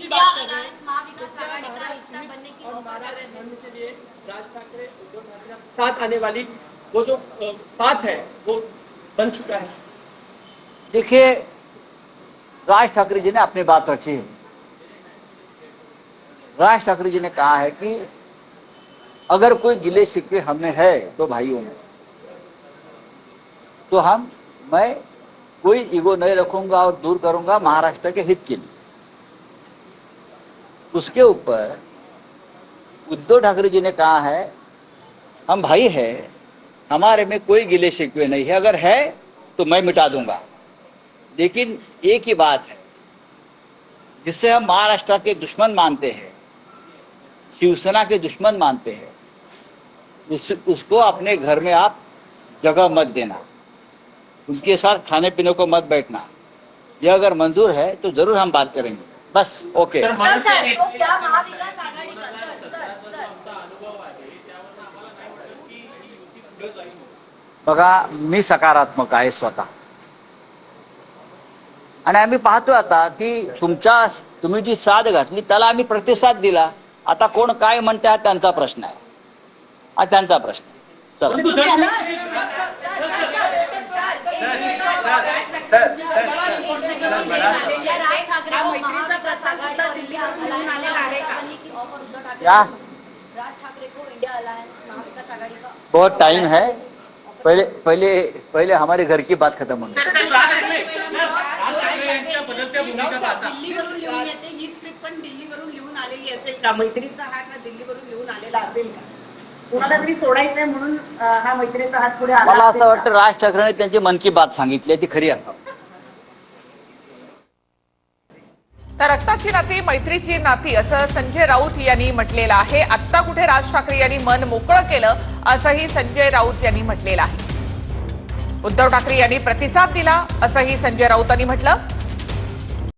India alliance महाविकास आघाड़ी का हिस्सा बनने की ऑफर कर रहे थे के लिए राज ठाकरे उद्धव ठाकरे साथ आने वाली वो जो बात है वो बन चुका है। देखिए, राज ठाकरे जी ने अपनी बात रखी है। राज ठाकरे जी ने कहा है कि अगर कोई गिले शिकवे हमें है तो भाइयों में, तो मैं कोई ईगो नहीं रखूंगा और दूर करूंगा महाराष्ट्र के हित के लिए। उसके ऊपर उद्धव ठाकरे जी ने कहा है हम भाई है, हमारे में कोई गिले शिकवे नहीं है, अगर है तो मैं मिटा दूंगा। लेकिन एक ही बात है, जिससे हम महाराष्ट्र के दुश्मन मानते हैं, शिवसेना के दुश्मन मानते हैं, उसको अपने घर में आप जगह मत देना, उनके साथ खाने पीने को मत बैठना। यह अगर मंजूर है तो जरूर हम बात करेंगे। बस ओके। सर, तो क्या महाविकास आघाड़ी का बघा, मी सकारात्मक आहे स्वतः, आणि आम्ही पाहतोय आता की तुम्ही जी साथ घातली त्याला आम्ही प्रतिसाद दिला। आता कोण काय म्हणते हा त्यांचा प्रश्न आहे, हा त्यांचा प्रश्न आहे। राज ठाकरे को इंडिया अलायंस महाविकास आघाड़ी का बहुत टाइम है, पहले हमारे घर की बात खत्म होनी। दिल्लीवरून लिहून आलेली असेल का? मैत्रीचा हात हा दिल्लीवरून लिहून आलेला असेल का? कोणाला तरी सोडायचंय म्हणून हा मैत्रीचा हात पुढे आला मला असं वाटतं राज ठाकरेने त्यांची मन की बात सांगितली ती खरी असावी। तर रक्ताची नाती मैत्रीची नाती असं संजय राऊत यांनी म्हटलेलं आहे। आत्ता कुठे राज ठाकरे यांनी मन मोकळं केलं असंही संजय राऊत यांनी म्हटलेलं आहे। उद्धव ठाकरे यांनी प्रतिसाद दिला असंही संजय राऊतांनी म्हटलं।